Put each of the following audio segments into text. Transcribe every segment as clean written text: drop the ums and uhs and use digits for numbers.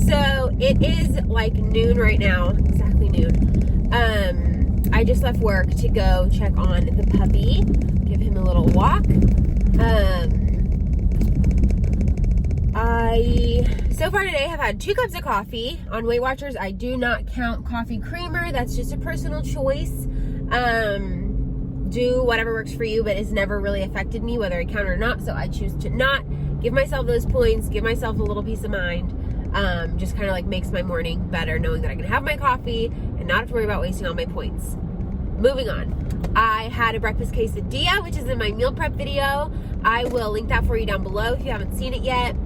So it is like noon right now, exactly noon. I just left work to go check on the puppy, give him a little walk. I, so far today, have had 2 cups of coffee. On Weight Watchers, I do not count coffee creamer. That's just a personal choice. Do whatever works for you, but it's never really affected me, whether I count it or not. So I choose to not give myself those points, give myself a little peace of mind. Just kind of like makes my morning better, knowing that I can have my coffee and not have to worry about wasting all my points. Moving on. I had a breakfast quesadilla, which is in my meal prep video. I will link that for you down below if you haven't seen it yet.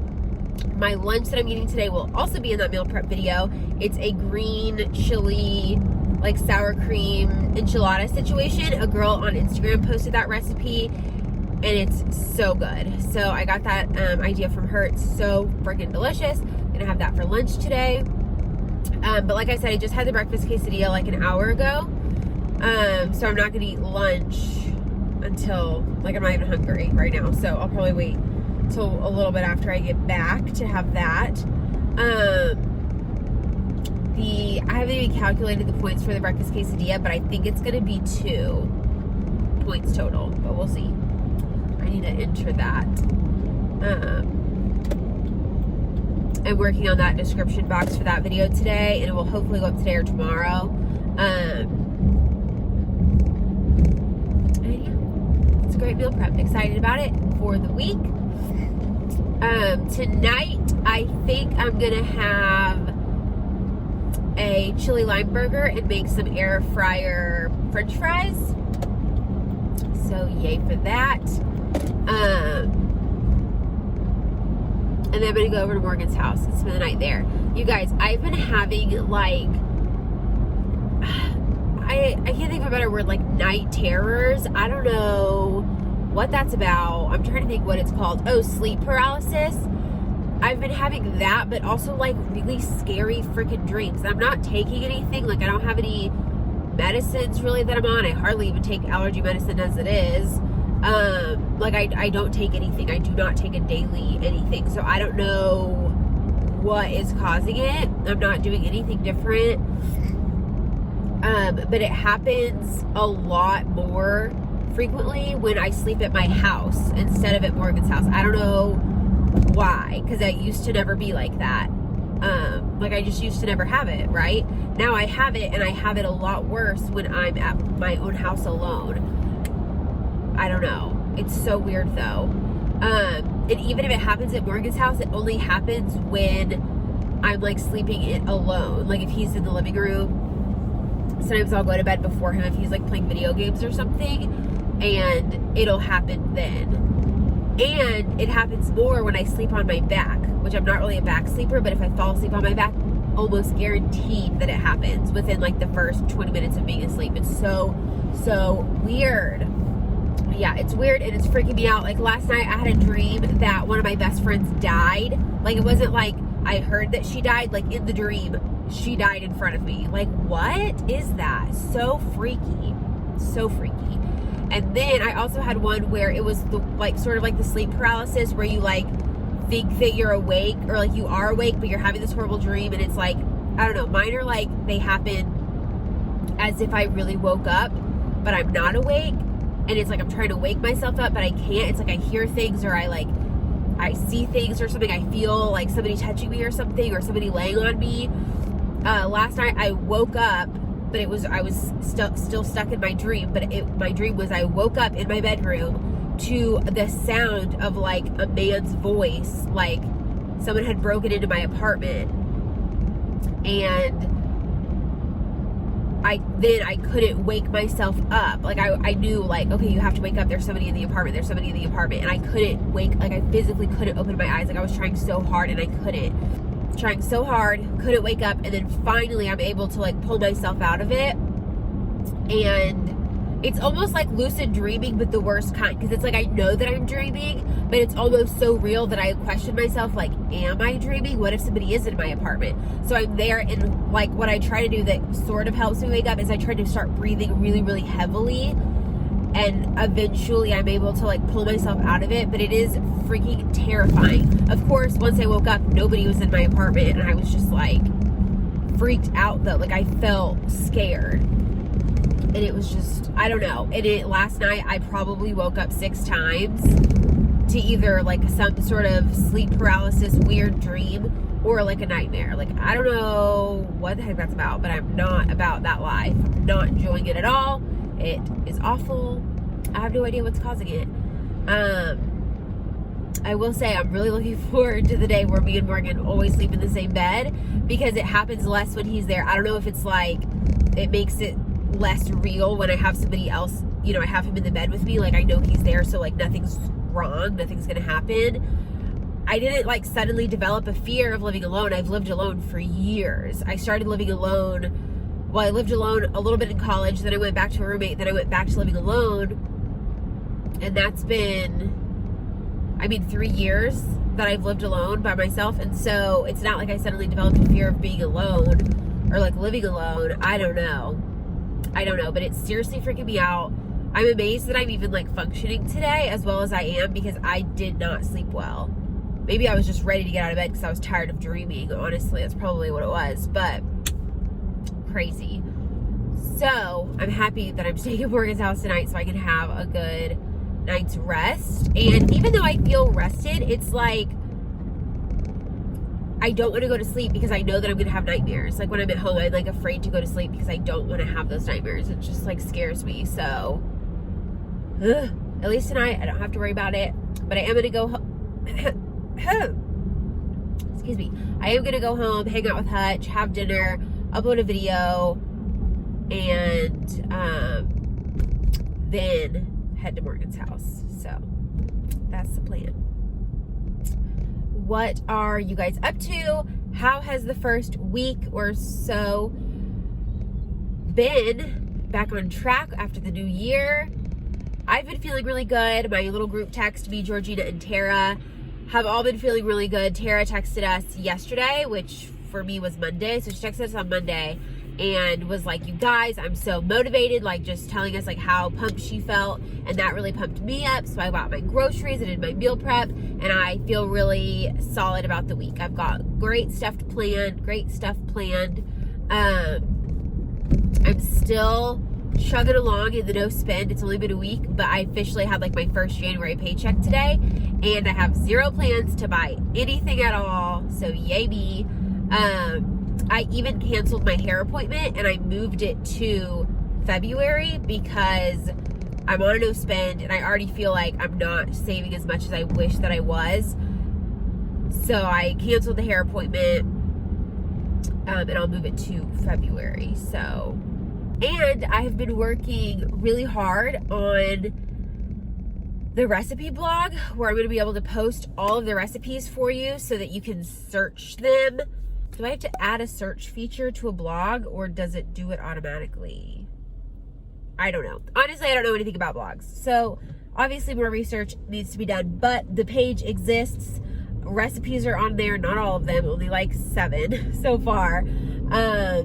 My lunch that I'm eating today will also be in that meal prep video. It's a green chili, like sour cream enchilada situation. A girl on Instagram posted that recipe and it's so good. So I got that idea from her. It's so freaking delicious. I'm gonna have that for lunch today. But like I said, I just had the breakfast quesadilla like an hour ago. So I'm not gonna eat lunch until, like, I'm not even hungry right now. So I'll probably wait till a little bit after I get back to have that. I haven't even calculated the points for the breakfast quesadilla, but I think it's gonna be 2 points total, but we'll see. I need to enter that. I'm working on that description box for that video today, and it will hopefully go up today or tomorrow. And yeah, it's a great meal prep. I'm excited about it for the week. Tonight, I think I'm gonna have a chili lime burger and make some air fryer French fries. So yay for that. And then I'm gonna go over to Morgan's house and spend the night there. You guys, I've been having like, I can't think of a better word, like night terrors. I don't know what that's about. I'm trying to think what it's called. Oh, sleep paralysis. I've been having that, but also like really scary freaking dreams. I'm not taking anything. Like, I don't have any medicines really that I'm on. I hardly even take allergy medicine as it is. Like I don't take anything. I do not take a daily anything. So I don't know what is causing it. I'm not doing anything different. But it happens a lot more frequently when I sleep at my house instead of at Morgan's house. I don't know why, because I used to never be like that. Like, I just used to never have it, right? Now I have it, and I have it a lot worse when I'm at my own house alone. I don't know. It's so weird though. And even if it happens at Morgan's house, it only happens when I'm like sleeping in alone. Like, if he's in the living room, sometimes I'll go to bed before him if he's like playing video games or something, and it'll happen then. And it happens more when I sleep on my back, which I'm not really a back sleeper, but if I fall asleep on my back, almost guaranteed that it happens within like the first 20 minutes of being asleep. It's so weird. Yeah, it's weird and it's freaking me out. Like, last night I had a dream that one of my best friends died. Like, it wasn't like I heard that she died. Like, in the dream, she died in front of me. Like, what is that? So freaky. So freaky. And then I also had one where it was the, like, sort of like the sleep paralysis, where you like think that you're awake, or like you are awake, but you're having this horrible dream. And it's like, I don't know, mine are like, they happen as if I really woke up, but I'm not awake. And it's like I'm trying to wake myself up, but I can't. It's like I hear things, or I see things or something. I feel like somebody touching me or something, or somebody laying on me. Last night I woke up, but I was still stuck in my dream. But my dream was I woke up in my bedroom to the sound of like a man's voice, like someone had broken into my apartment, and I couldn't wake myself up. Like, I knew, like, okay, you have to wake up. There's somebody in the apartment. There's somebody in the apartment. And I couldn't wake, like, I physically couldn't open my eyes. Like, I was trying so hard and I couldn't. Trying so hard, couldn't wake up. And then finally I'm able to, like, pull myself out of it. And it's almost like lucid dreaming, but the worst kind. Because it's like, I know that I'm dreaming, but it's almost so real that I question myself, like, am I dreaming? What if somebody is in my apartment? So I'm there, and like, what I try to do that sort of helps me wake up is I try to start breathing really, really heavily, and eventually I'm able to like pull myself out of it. But it is freaking terrifying. Of course, once I woke up, nobody was in my apartment, and I was just like freaked out though. Like, I felt scared. And it was just, I don't know. And last night, I probably woke up 6 times to either like some sort of sleep paralysis, weird dream, or like a nightmare. Like, I don't know what the heck that's about, but I'm not about that life. I'm not enjoying it at all. It is awful. I have no idea what's causing it. I will say I'm really looking forward to the day where me and Morgan always sleep in the same bed, because it happens less when he's there. I don't know if it's like, it makes it less real when I have somebody else, you know, I have him in the bed with me. Like, I know he's there, so like nothing's wrong, nothing's gonna happen. I didn't like suddenly develop a fear of living alone. I've lived alone for years. I started living alone, well, I lived alone a little bit in college, then I went back to a roommate, then I went back to living alone. And that's been, 3 years that I've lived alone by myself. And so it's not like I suddenly developed a fear of being alone or like living alone. I don't know, but it's seriously freaking me out. I'm amazed that I'm even like functioning today as well as I am, because I did not sleep well. Maybe I was just ready to get out of bed because I was tired of dreaming. Honestly, that's probably what it was, but crazy. So I'm happy that I'm staying at Morgan's house tonight so I can have a good night's rest. And even though I feel rested, it's like I don't want to go to sleep because I know that I'm gonna have nightmares. Like, when I'm at home, I'm like afraid to go to sleep because I don't want to have those nightmares. It just like scares me. So at least tonight I don't have to worry about it. But I am gonna go excuse me, I am gonna go home, hang out with Hutch, have dinner, upload a video, and then head to Morgan's house. So that's the plan. What are you guys up to? How has the first week or so been back on track after the new year? I've been feeling really good. My little group text, me, Georgina, and Tara, have all been feeling really good. Tara texted us yesterday, which for me was Monday. So she texted us on Monday and was like, you guys, I'm so motivated, like just telling us like how pumped she felt, and that really pumped me up. So I bought my groceries, I did my meal prep, and I feel really solid about the week. I've got great stuff planned. I'm still chugging along in the no spend. It's only been a week, but I officially had like my first January paycheck today, and I have 0 plans to buy anything at all. So yay me. I even canceled my hair appointment and I moved it to February because I'm on a no spend and I already feel like I'm not saving as much as I wish that I was. So I canceled the hair appointment, and I'll move it to February. So, and I have been working really hard on the recipe blog, where I'm going to be able to post all of the recipes for you so that you can search them. Do I have to add a search feature to a blog, or does it do it automatically? I don't know. Honestly, I don't know anything about blogs. So obviously more research needs to be done, but the page exists. Recipes are on there, not all of them, only like 7 so far. But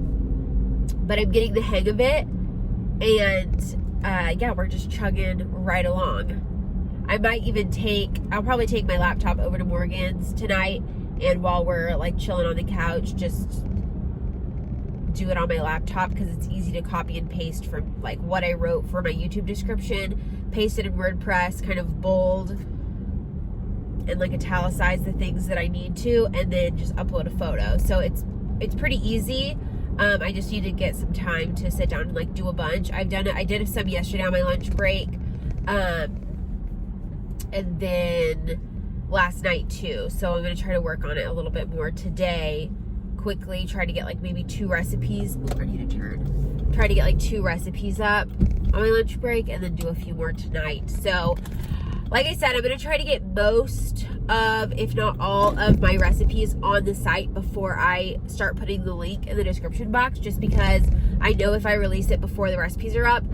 I'm getting the hang of it, and yeah, we're just chugging right along. I'll probably take my laptop over to Morgan's tonight, and while we're like chilling on the couch, just do it on my laptop because it's easy to copy and paste from like what I wrote for my YouTube description, paste it in WordPress, kind of bold and like italicize the things that I need to, and then just upload a photo. So it's pretty easy. I just need to get some time to sit down and like do a bunch. I did some yesterday on my lunch break, and then last night too. So I'm gonna try to work on it a little bit more today, quickly try to get like maybe 2 recipes. I need a turn. Try to get like 2 recipes up on my lunch break, and then do a few more tonight. So like I said, I'm gonna try to get most of, if not all of my recipes on the site before I start putting the link in the description box, just because I know if I release it before the recipes are up,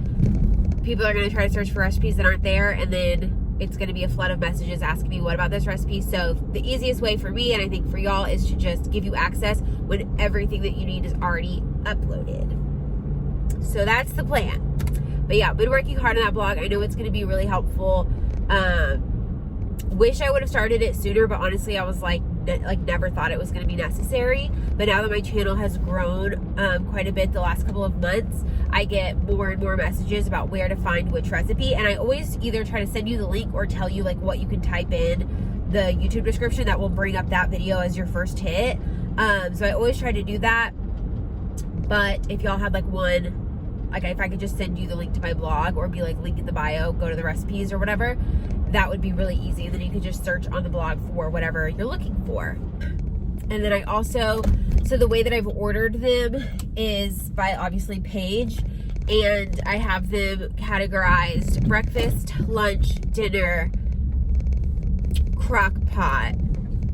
people are gonna try to search for recipes that aren't there, and then it's going to be a flood of messages asking me what about this recipe. So the easiest way for me, and I think for y'all, is to just give you access when everything that you need is already uploaded. So that's the plan. But yeah, I've been working hard on that blog. I know it's going to be really helpful. Wish I would have started it sooner, but honestly I was like never thought it was going to be necessary. But now that my channel has grown quite a bit the last couple of months, I get more and more messages about where to find which recipe, and I always either try to send you the link or tell you like what you can type in the YouTube description that will bring up that video as your first hit. So I always try to do that. But if y'all had like one, like if I could just send you the link to my blog or be like link in the bio, go to the recipes or whatever, that would be really easy. And then you could just search on the blog for whatever you're looking for. And then I also, so the way that I've ordered them is by obviously page, and I have them categorized breakfast, lunch, dinner, crock pot,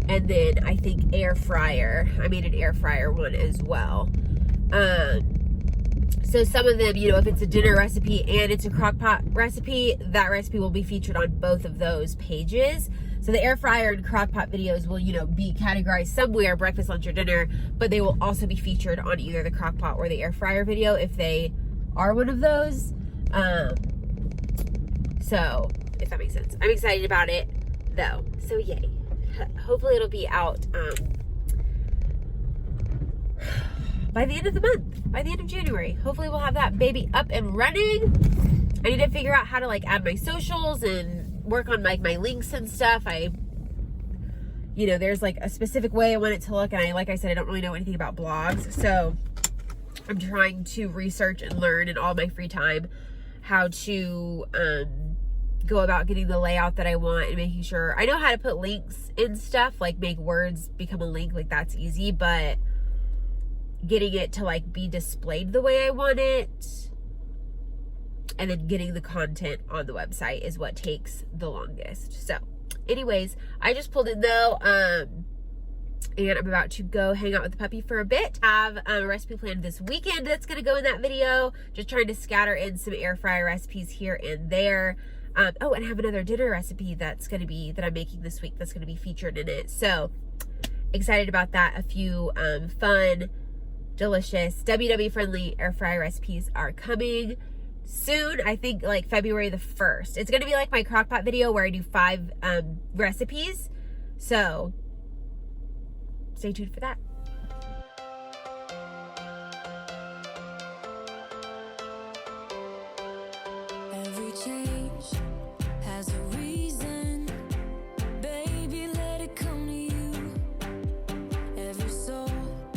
and then I think air fryer. I made an air fryer one as well. So some of them, you know, if it's a dinner recipe and it's a crock pot recipe, that recipe will be featured on both of those pages. So the air fryer and crock pot videos will, you know, be categorized somewhere, breakfast, lunch, or dinner, but they will also be featured on either the crock pot or the air fryer video if they are one of those. So if that makes sense. I'm excited about it though. So yay. Hopefully it'll be out by the end of the month, by the end of January. Hopefully we'll have that baby up and running. I need to figure out how to like add my socials and work on like my links and stuff. You know, there's like a specific way I want it to look, and like I said, I don't really know anything about blogs, so I'm trying to research and learn in all my free time how to go about getting the layout that I want and making sure I know how to put links in stuff, like make words become a link, like that's easy, but getting it to like be displayed the way I want it and then getting the content on the website is what takes the longest. So anyways, I just pulled in though, and I'm about to go hang out with the puppy for a bit. I have a recipe planned this weekend that's going to go in that video, just trying to scatter in some air fryer recipes here and there. Oh, and I have another dinner recipe that I'm making this week that's going to be featured in it. So excited about that. A few fun, delicious, WW friendly air fryer recipes are coming soon. I think like February the 1st. It's going to be like my crockpot video where I do 5 recipes. So stay tuned for that.